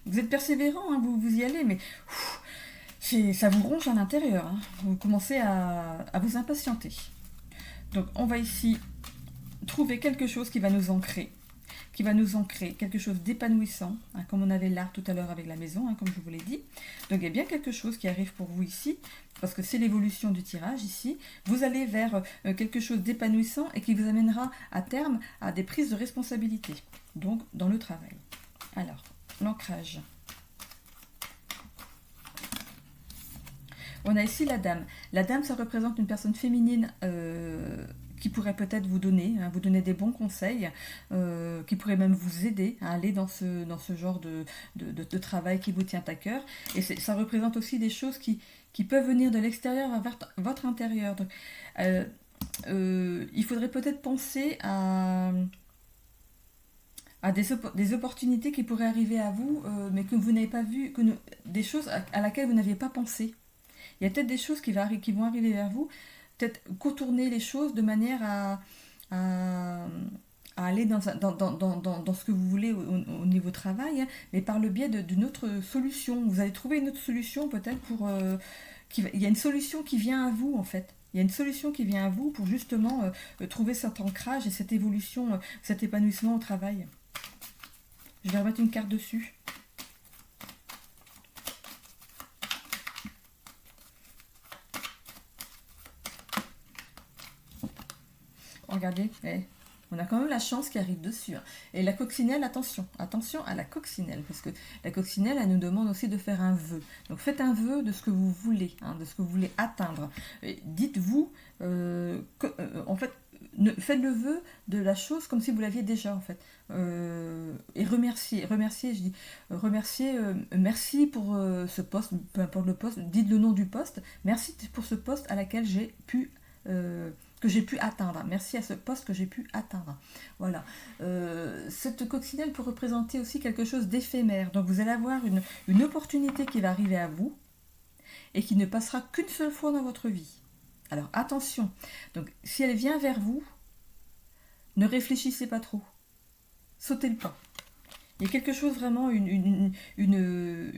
Vous êtes persévérant, hein, vous y allez, mais ça vous ronge à l'intérieur. Hein. Vous commencez à vous impatienter. Donc on va ici trouver quelque chose qui va nous ancrer. Quelque chose d'épanouissant, hein, comme on avait l'art tout à l'heure avec la maison, hein, comme je vous l'ai dit. Donc il y a bien quelque chose qui arrive pour vous ici, parce que c'est l'évolution du tirage ici. Vous allez vers quelque chose d'épanouissant et qui vous amènera à terme à des prises de responsabilité, donc dans le travail. Alors, l'ancrage. On a ici la dame. La dame, ça représente une personne féminine qui pourrait peut-être vous donner des bons conseils, qui pourrait même vous aider à aller dans ce genre de travail qui vous tient à cœur. Et ça représente aussi des choses qui peuvent venir de l'extérieur vers votre intérieur. Donc, il faudrait peut-être penser à des opportunités qui pourraient arriver à vous, mais que vous n'avez pas vues, des choses à laquelle vous n'aviez pas pensé. Il y a peut-être des choses qui vont arriver vers vous, peut-être contourner les choses de manière à aller dans ce que vous voulez au niveau travail, hein, mais par le biais d'une autre solution. Vous allez trouver une autre solution peut-être il y a une solution qui vient à vous en fait. Il y a une solution qui vient à vous pour justement trouver cet ancrage et cette évolution, cet épanouissement au travail. Je vais remettre une carte dessus. Regardez, on a quand même la chance qui arrive dessus. Hein. Et la coccinelle, attention à la coccinelle, parce que la coccinelle, elle nous demande aussi de faire un vœu. Donc faites un vœu de ce que vous voulez, hein, de ce que vous voulez atteindre. Dites-vous, en fait, faites le vœu de la chose comme si vous l'aviez déjà, en fait. Et remerciez, merci pour ce poste, peu importe le poste, dites le nom du poste, merci pour ce poste à laquelle j'ai pu... que j'ai pu atteindre. Merci à ce poste que j'ai pu atteindre. Voilà. Cette coccinelle peut représenter aussi quelque chose d'éphémère. Donc vous allez avoir une opportunité qui va arriver à vous et qui ne passera qu'une seule fois dans votre vie. Alors attention. Donc si elle vient vers vous, ne réfléchissez pas trop. Sautez le pas. Il y a quelque chose vraiment, une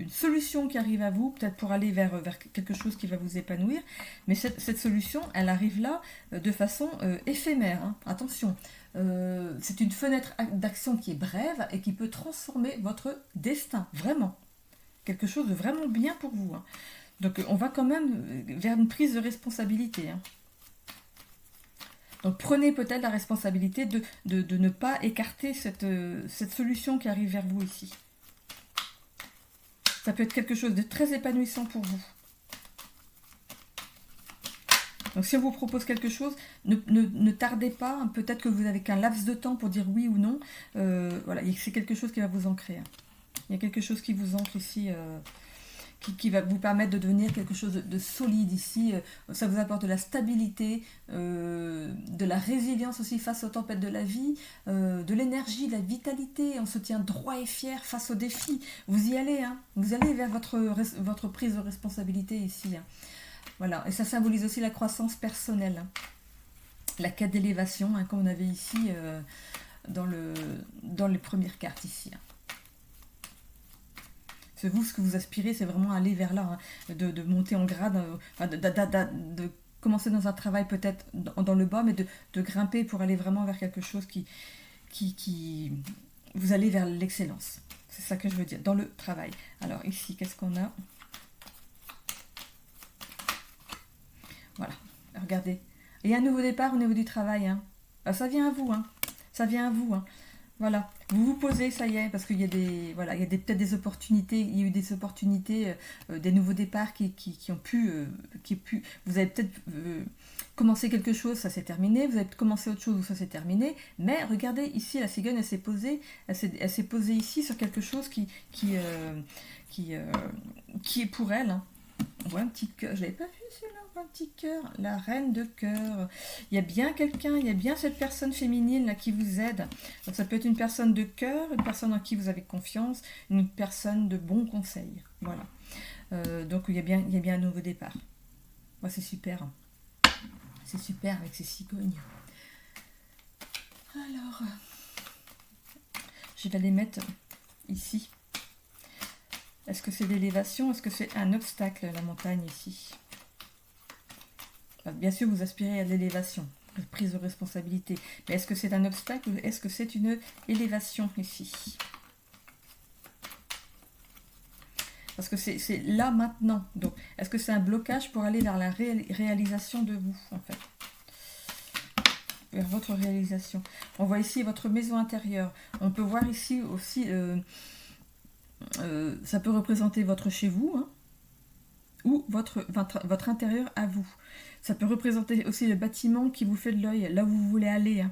solution qui arrive à vous, peut-être pour aller vers quelque chose qui va vous épanouir, mais cette solution, elle arrive là de façon éphémère. Hein. Attention, c'est une fenêtre d'action qui est brève et qui peut transformer votre destin, vraiment. Quelque chose de vraiment bien pour vous. Hein. Donc on va quand même vers une prise de responsabilité. Hein. Donc prenez peut-être la responsabilité de ne pas écarter cette solution qui arrive vers vous ici. Ça peut être quelque chose de très épanouissant pour vous. Donc si on vous propose quelque chose, ne tardez pas. Peut-être que vous n'avez qu'un laps de temps pour dire oui ou non. Voilà, c'est quelque chose qui va vous ancrer. Hein. Il y a quelque chose qui vous ancre ici... qui va vous permettre de devenir quelque chose de solide ici. Ça vous apporte de la stabilité, de la résilience aussi face aux tempêtes de la vie, de l'énergie, de la vitalité. On se tient droit et fier face aux défis. Vous y allez, hein. Vous allez vers votre prise de responsabilité ici. Hein. Voilà, et ça symbolise aussi la croissance personnelle. Hein. La quête d'élévation, hein, comme on avait ici dans les premières cartes ici. Hein. C'est vous, ce que vous aspirez, c'est vraiment aller vers là, hein, de monter en grade, de commencer dans un travail peut-être dans le bas, mais de grimper pour aller vraiment vers quelque chose qui vous allez vers l'excellence. C'est ça que je veux dire, dans le travail. Alors ici, qu'est-ce qu'on a? Voilà, regardez. Il y a un nouveau départ au niveau du travail. Hein. Ça vient à vous. Hein. Ça vient à vous. Hein. Voilà, vous vous posez, ça y est, parce qu'il y a des, voilà, il y a peut-être des opportunités, il y a eu des opportunités, des nouveaux départs qui ont pu, vous avez peut-être commencé quelque chose, ça s'est terminé, vous avez commencé autre chose, ça s'est terminé, mais regardez ici, la cigogne, elle s'est posée ici sur quelque chose qui est pour elle. Hein. On voit un petit cœur, je l'avais pas vu celui-là, on voit un petit cœur, la reine de cœur. Il y a bien quelqu'un, il y a bien cette personne féminine là qui vous aide. Donc ça peut être une personne de cœur, une personne en qui vous avez confiance, une personne de bons conseils. Voilà. Donc il y a bien un nouveau départ. Moi c'est super. C'est super avec ces cigognes. Alors, je vais les mettre ici. Est-ce que c'est l'élévation? Est-ce que c'est un obstacle, la montagne, ici? Bien sûr, vous aspirez à l'élévation, prise de responsabilité. Mais est-ce que c'est un obstacle ou est-ce que c'est une élévation, ici? Parce que c'est là, maintenant. Donc, est-ce que c'est un blocage pour aller vers la réalisation de vous, en fait? Vers votre réalisation. On voit ici votre maison intérieure. On peut voir ici aussi... ça peut représenter votre chez vous, hein, ou votre intérieur à vous. Ça peut représenter aussi le bâtiment qui vous fait de l'œil, là où vous voulez aller. Hein.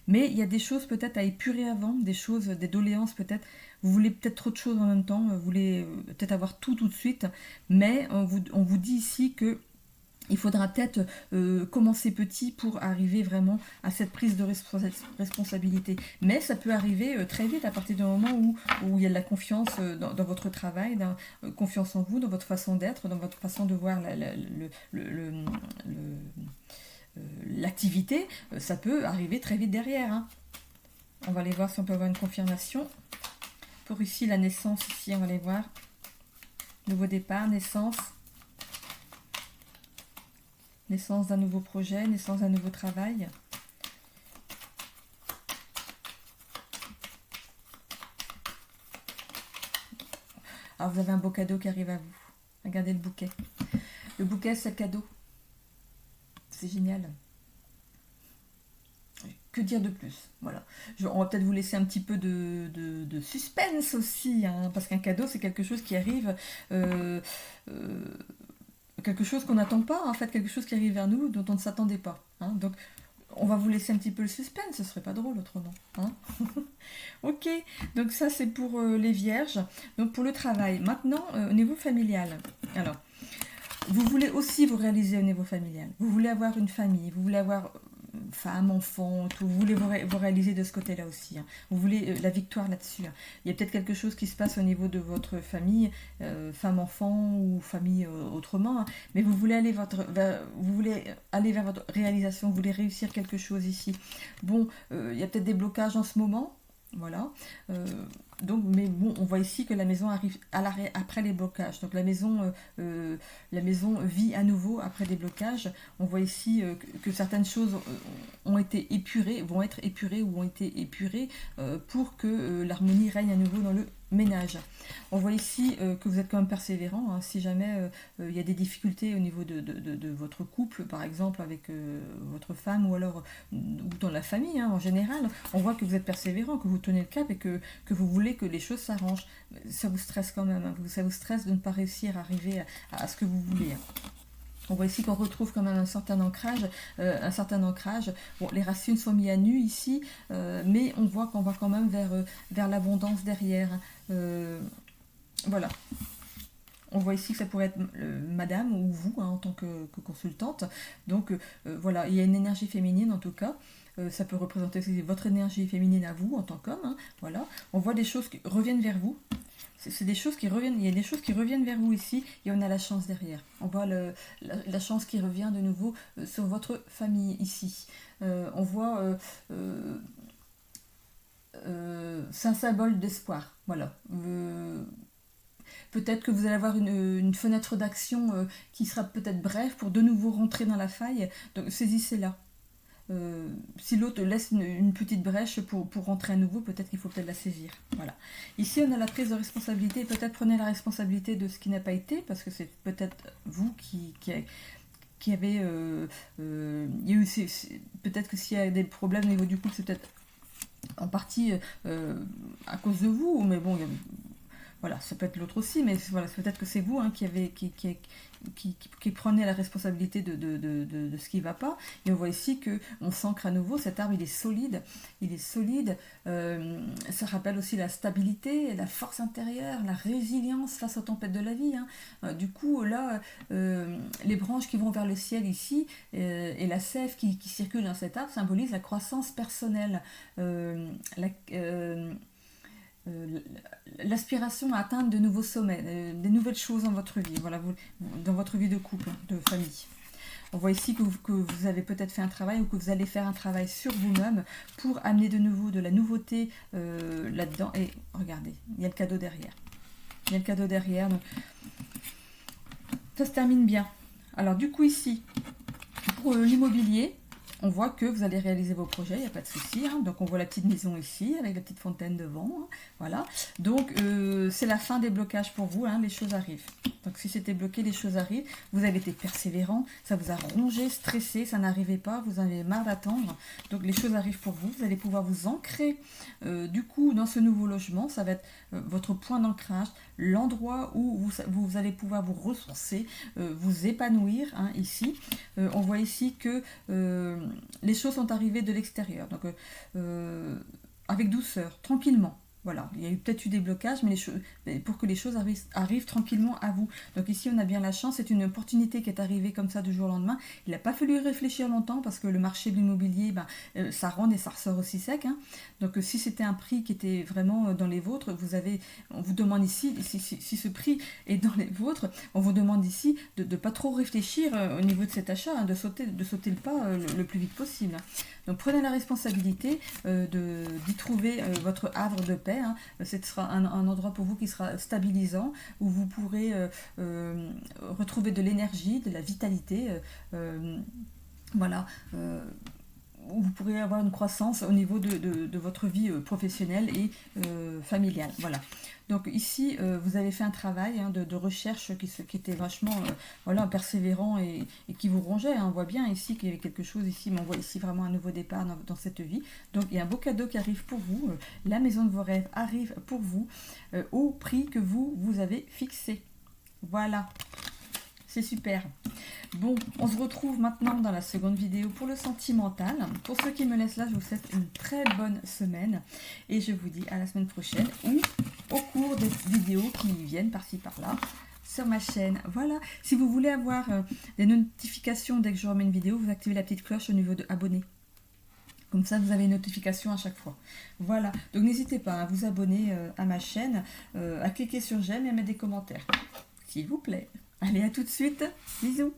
Mais il y a des choses peut-être à épurer avant, des doléances peut-être. Vous voulez peut-être trop de choses en même temps, vous voulez peut-être avoir tout de suite. Mais on vous dit ici que il faudra peut-être commencer petit pour arriver vraiment à cette prise de responsabilité. Mais ça peut arriver très vite à partir du moment où il y a de la confiance dans votre travail, confiance en vous, dans votre façon d'être, dans votre façon de voir l'activité. Ça peut arriver très vite derrière. Hein. On va aller voir si on peut avoir une confirmation. Pour ici, la naissance, ici, on va aller voir. Nouveau départ, naissance. Naissance d'un nouveau projet, naissance d'un nouveau travail. Alors vous avez un beau cadeau qui arrive à vous. Regardez le bouquet. Le bouquet, c'est le cadeau. C'est génial. Que dire de plus? Voilà. On va peut-être vous laisser un petit peu de suspense aussi, hein, parce qu'un cadeau, c'est quelque chose qui arrive... quelque chose qu'on n'attend pas, en fait, quelque chose qui arrive vers nous dont on ne s'attendait pas. Hein. Donc, on va vous laisser un petit peu le suspense, ce serait pas drôle autrement. Hein. Ok, donc ça c'est pour les vierges. Donc pour le travail. Maintenant, au niveau familial. Alors, vous voulez aussi vous réaliser au niveau familial. Vous voulez avoir une famille, vous voulez avoir femme, enfant, tout. Vous voulez vous réaliser de ce côté-là aussi. Hein. Vous voulez la victoire là-dessus. Hein. Il y a peut-être quelque chose qui se passe au niveau de votre famille, femme, enfant ou famille autrement. Hein. Mais vous voulez aller vers votre réalisation, vous voulez réussir quelque chose ici. Bon, il y a peut-être des blocages en ce moment. Voilà. Donc, mais bon, on voit ici que la maison arrive à l'arrêt après les blocages. Donc la maison vit à nouveau après des blocages. On voit ici que certaines choses ont été épurées, vont être épurées ou ont été épurées pour que l'harmonie règne à nouveau dans le ménage. On voit ici que vous êtes quand même persévérant. Hein, si jamais il y a des difficultés au niveau de votre couple, par exemple avec votre femme ou alors ou dans la famille hein, en général, on voit que vous êtes persévérant, que vous tenez le cap et que vous voulez que les choses s'arrangent. Ça vous stresse quand même. Hein, ça vous stresse de ne pas réussir à arriver à ce que vous voulez. Hein. On voit ici qu'on retrouve quand même un certain ancrage. Bon, les racines sont mises à nu ici, mais on voit qu'on va quand même vers l'abondance derrière. Voilà. On voit ici que ça pourrait être madame ou vous hein, en tant que consultante. Donc voilà, il y a une énergie féminine en tout cas. Ça peut représenter aussi votre énergie féminine à vous en tant qu'homme. Hein, voilà. On voit des choses qui reviennent vers vous. C'est des choses qui reviennent, il y a des choses qui reviennent vers vous ici et on a la chance derrière. On voit la chance qui revient de nouveau sur votre famille ici. On voit, c'est un symbole d'espoir. Voilà. Peut-être que vous allez avoir une fenêtre d'action qui sera peut-être brève pour de nouveau rentrer dans la faille. Donc saisissez-la. Si l'autre laisse une petite brèche pour rentrer à nouveau, peut-être qu'il faut peut-être la saisir. Voilà. Ici, on a la prise de responsabilité. Peut-être prenez la responsabilité de ce qui n'a pas été, parce que c'est peut-être vous qui avez... il y a eu, peut-être que s'il y a des problèmes au niveau du couple, c'est peut-être en partie à cause de vous, mais bon, voilà, ça peut être l'autre aussi, mais voilà, peut-être que c'est vous hein, qui prenez la responsabilité de ce qui ne va pas. Et on voit ici qu'on s'ancre à nouveau, cet arbre il est solide, ça rappelle aussi la stabilité, la force intérieure, la résilience face aux tempêtes de la vie. Hein. Du coup, là, les branches qui vont vers le ciel ici, et la sève qui circule dans cet arbre symbolise la croissance personnelle, l'aspiration à atteindre de nouveaux sommets, des nouvelles choses dans votre vie, voilà, dans votre vie de couple, de famille. On voit ici que vous avez peut-être fait un travail ou que vous allez faire un travail sur vous-même pour amener de nouveau de la nouveauté là-dedans. Et regardez, il y a le cadeau derrière. Il y a le cadeau derrière. Donc, ça se termine bien. Alors du coup ici, pour l'immobilier, on voit que vous allez réaliser vos projets, il n'y a pas de souci. Hein. Donc on voit la petite maison ici, avec la petite fontaine devant. Hein. Voilà. Donc c'est la fin des blocages pour vous, hein. Les choses arrivent. Donc si c'était bloqué, les choses arrivent. Vous avez été persévérant, ça vous a rongé, stressé, ça n'arrivait pas, vous en avez marre d'attendre. Donc les choses arrivent pour vous, vous allez pouvoir vous ancrer du coup dans ce nouveau logement. Ça va être votre point d'ancrage, l'endroit où vous allez pouvoir vous ressourcer, vous épanouir hein, ici. On voit ici que les choses sont arrivées de l'extérieur, donc avec douceur, tranquillement. Voilà, il y a peut-être eu des blocages, mais pour que les choses arrivent tranquillement à vous. Donc ici, on a bien la chance, c'est une opportunité qui est arrivée comme ça du jour au lendemain. Il n'a pas fallu réfléchir longtemps parce que le marché de l'immobilier, ça rentre et ça ressort aussi sec. Hein. Donc si c'était un prix qui était vraiment dans les vôtres, on vous demande ici, si ce prix est dans les vôtres, on vous demande ici de ne pas trop réfléchir au niveau de cet achat, hein, de sauter le pas le plus vite possible. Hein. Donc prenez la responsabilité d'y trouver votre havre de paix. Hein. Ce sera un endroit pour vous qui sera stabilisant, où vous pourrez retrouver de l'énergie, de la vitalité, voilà, où vous pourrez avoir une croissance au niveau de votre vie professionnelle et familiale. Voilà. Donc ici, vous avez fait un travail hein, de recherche qui était vachement voilà, persévérant et qui vous rongeait. Hein. On voit bien ici qu'il y avait quelque chose ici, mais on voit ici vraiment un nouveau départ dans cette vie. Donc il y a un beau cadeau qui arrive pour vous. La maison de vos rêves arrive pour vous au prix que vous avez fixé. Voilà. C'est super. Bon, on se retrouve maintenant dans la seconde vidéo pour le sentimental. Pour ceux qui me laissent là, je vous souhaite une très bonne semaine. Et je vous dis à la semaine prochaine ou au cours des vidéos qui viennent par-ci par-là sur ma chaîne. Voilà, si vous voulez avoir des notifications dès que je remets une vidéo, vous activez la petite cloche au niveau de abonner. Comme ça, vous avez une notification à chaque fois. Voilà, donc n'hésitez pas à vous abonner à ma chaîne, à cliquer sur j'aime et à mettre des commentaires. S'il vous plaît. Allez, à tout de suite. Bisous.